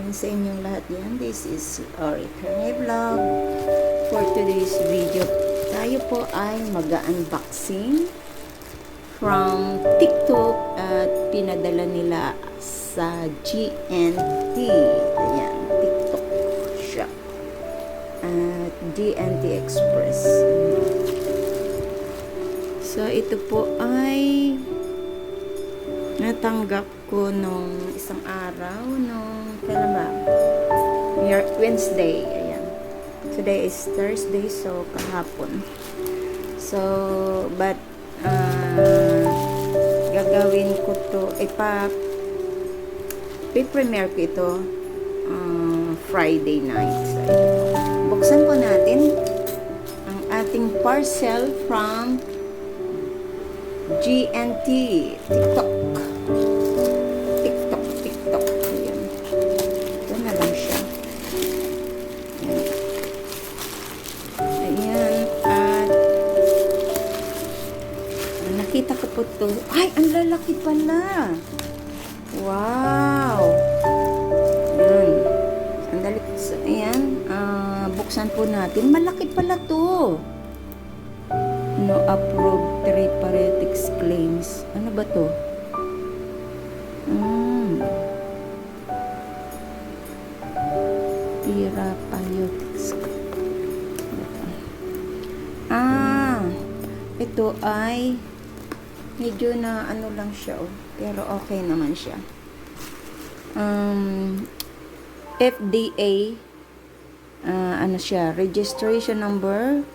morning sa inyong lahat yan. This is our Eternal Vlog. For today's video, tayo po ay mag-unboxing from TikTok at pinadala nila sa GNT. Ayan, TikTok shop. At GNT Express. So, ito po ay natanggap ko nung isang araw nung kailan ba? Wednesday. Ayan. Today is Thursday, so kahapon. So, but gagawin ko to i-premiere ko ito Friday night. So, ito po. Buksan po natin ang ating parcel from GNT TikTok. Ayan. Ito na lang siya. Ayan. At nakita ko po ito. Ay, ang lalaki pala. Wow. Ayan. Sandali. So, ayan. Buksan po natin. Malaki pala to. No approved therapeutics claims. Ano ba to? Therapeutics. Ito ay medyo na ano lang siya, pero okay naman siya. FDA ano siya, registration number.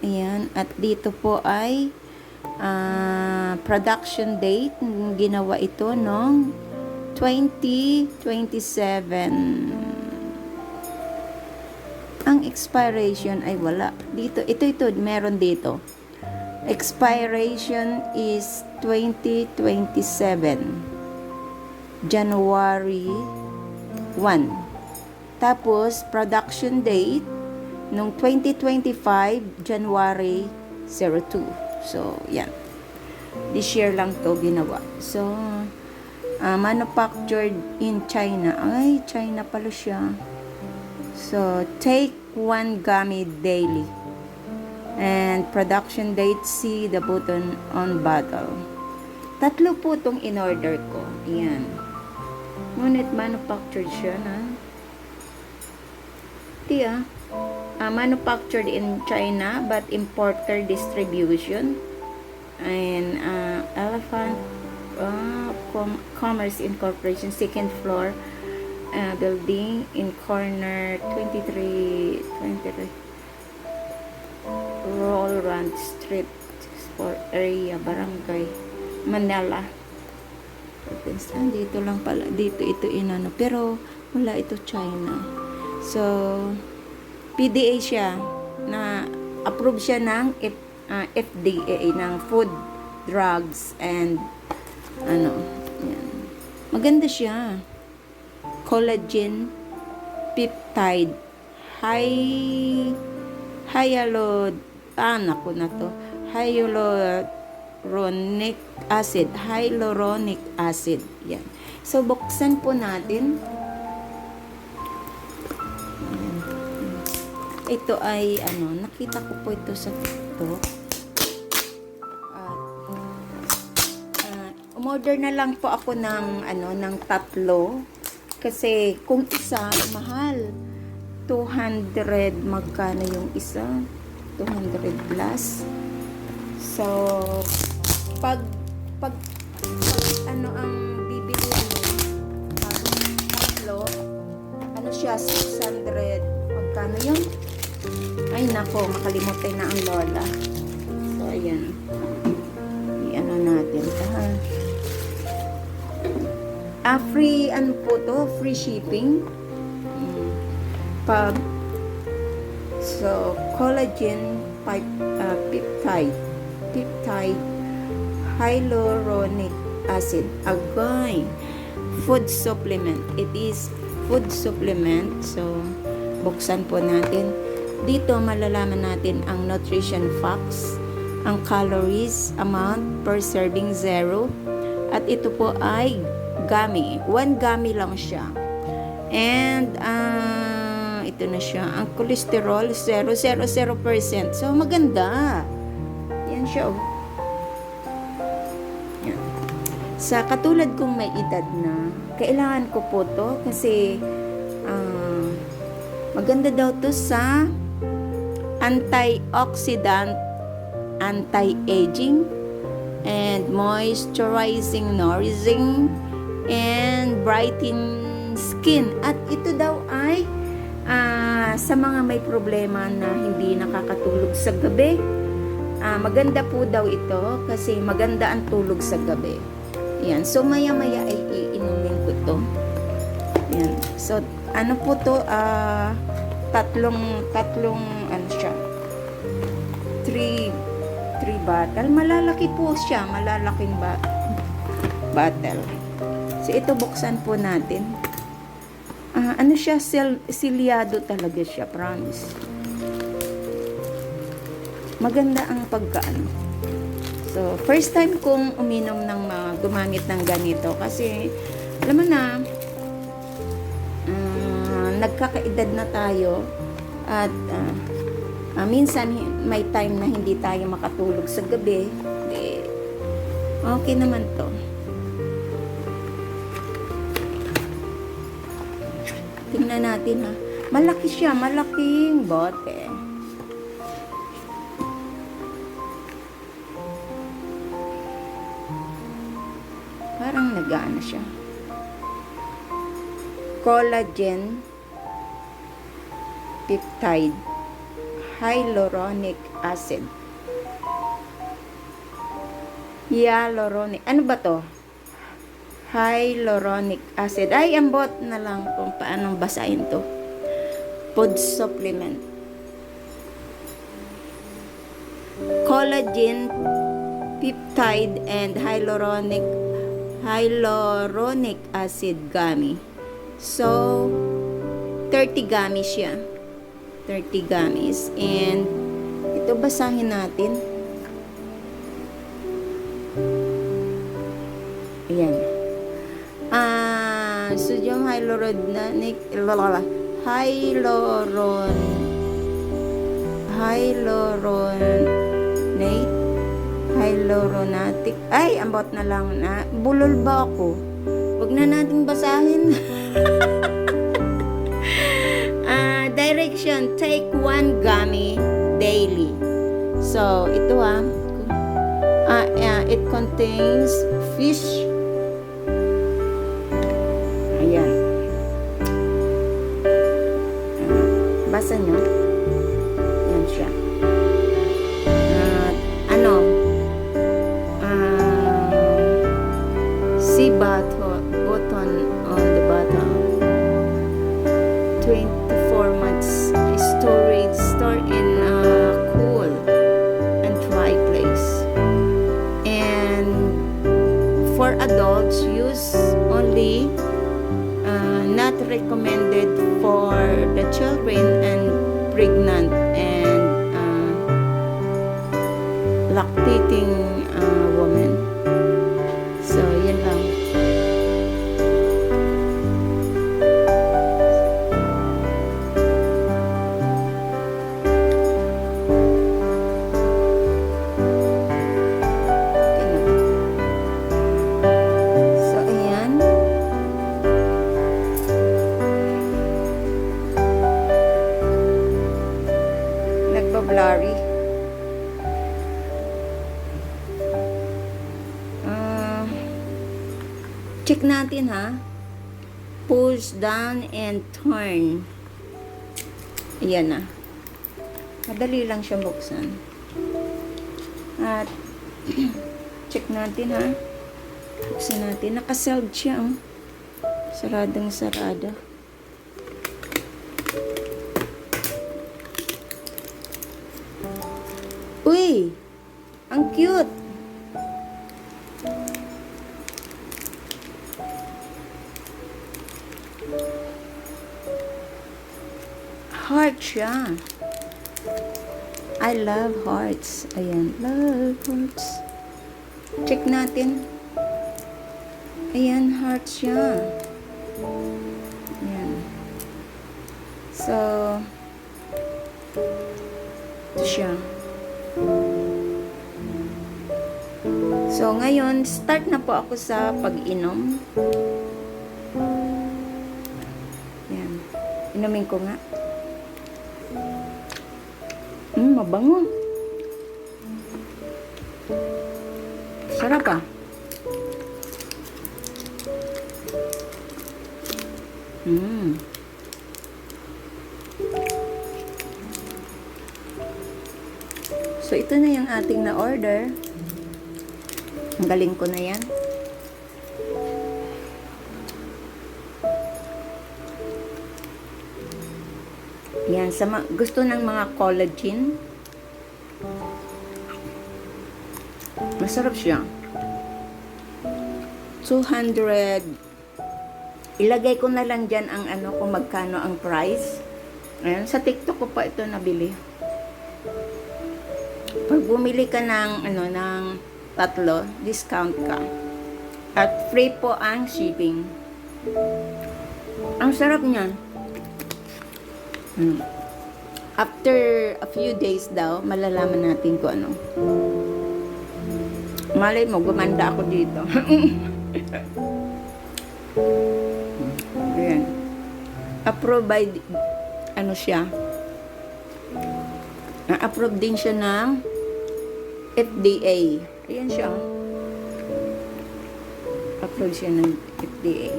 Ayan, at dito po ay production date, ginawa ito noong 2027. Ang expiration ay wala. Dito, ito, meron dito. Expiration is 2027. January 1. Tapos, production date, noong 2025, January 02. So, yan. This year lang to ginawa. So, manufactured in China. Ay, China pala siya. So, take 1 gummy daily. And production date, see the button on bottle. Tatlo po itong in-order ko. Ayan. Ngunit manufactured siya na. Manufactured in China but importer distribution. And Elephant Commerce Incorporation, second floor. Building in corner 23 Rollrand Street, Sport Area, Barangay Manila. Dito lang pala, dito ito inano, pero wala ito China. So PDA siya, na approve siya ng FDA, ng Food, Drugs and ano, yan. Maganda siya. Collagen peptide hyaluronic acid. Yan. So buksan po natin. Yan. Ito ay nakita ko po ito sa TikTok. Umorder na lang po ako ng ng tatlo. Kasi kung isa, mahal. 200, magkano yung isa? 200 plus. So, pag ang bibili tatlo, siya, 600. Magkano yun? Ay, nako, makalimutan na ang lola. So, ayan. Natin. Free, po to? Free shipping. So, collagen peptide hyaluronic acid. Again, food supplement. It is food supplement. So, buksan po natin. Dito, malalaman natin ang nutrition facts, ang calories, amount per serving 0. At ito po ay gummy. 1 gummy lang siya. And, ito na siya. Ang cholesterol, 0.00%. So, maganda. Yan siya, oh. Yan. Sa katulad kong may edad na, kailangan ko po to kasi maganda daw to sa antioxidant, anti-aging, and moisturizing, nourishing, and brightening skin. At ito daw ay sa mga may problema na hindi nakakatulog sa gabi. Maganda po daw ito kasi maganda ang tulog sa gabi. Yan. So, maya-maya ay iinumin ko to. Yan. So, ano po to? Tatlong, ano siya? 3 bottle. Malalaki po siya. Malalaking bottle. So, ito buksan po natin. Ano siya? Silyado talaga siya. Promise. Maganda ang pagkaano. So, first time kong uminom ng gumamit ng ganito kasi alam mo na nagkakaedad na tayo at minsan may time na hindi tayo makatulog sa gabi. Okay naman to. Tingnan natin ha. Malaki siya, malaking bote. Parang nag-ano siya. Collagen peptide hyaluronic acid. Hyaluronic. Ano ba to? Hyaluronic acid. Ay, ambot na lang kung paano basahin to. Food supplement. Collagen peptide and hyaluronic acid gummy. So, 30 gummies siya. 30 gummies. And, ito basahin natin. Ayan. Sodium hyaluronic hyaluronic. Ay, ambot na lang na. Bulol ba ako? Huwag na natin basahin. Direction, take 1 gummy daily. So, ito it contains fish. Ayan. Basa nyo. Yan siya. See button on the bottom. 24 months storage. Store in a cool and dry place. And for adults, use only. Not recommended for the children and pregnant and lactating women. So, yan lang. So, ayan. Nagbablurry. Check natin ha. Push down and turn. Ayan na. Madali lang siya buksan. At check natin ha. Buksan natin. Nakasealed siya. Oh. Saradang sarada. Uy! Ang cute! Heart siya. I love hearts. Ayan. Love hearts. Check natin. Ayan, heart siya. Ayan. So, ito siya. So, ngayon, start na po ako sa pag-inom. Yan. Inumin ko nga. Mabango. Sarap ah. So, ito na yung ating na-order. Ang galing ko na yan. Yan, sa gusto ng mga collagen. Masarap siya. 200. Ilagay ko na lang dyan ang ano, kung magkano ang price. Ayan, sa TikTok ko pa ito nabili. Pag bumili ka ng ano, ng tatlo, discount ka. At free po ang shipping. Ang sarap niyan. After a few days daw, malalaman natin kung ano. Malay mo, gumanda ako dito. Ayan. Approved by, ano siya? Na-approve din siya ng FDA. Ayan siya. Approve siya ng FDA.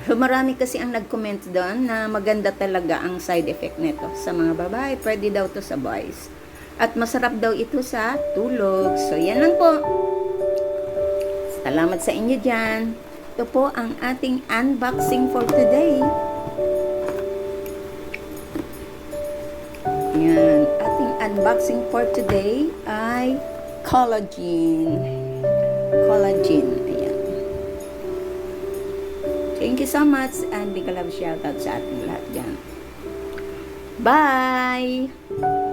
So, marami kasi ang nag-comment doon na maganda talaga ang side effect nito sa mga babae. Pwede daw to sa boys. At masarap daw ito sa tulog. So, yan lang po. Salamat sa inyo dyan. Ito po ang ating unboxing for today. Yan. Ating unboxing for today ay collagen. Collagen. Thank you so much and big love shoutout sa ating lahat dyan. Bye!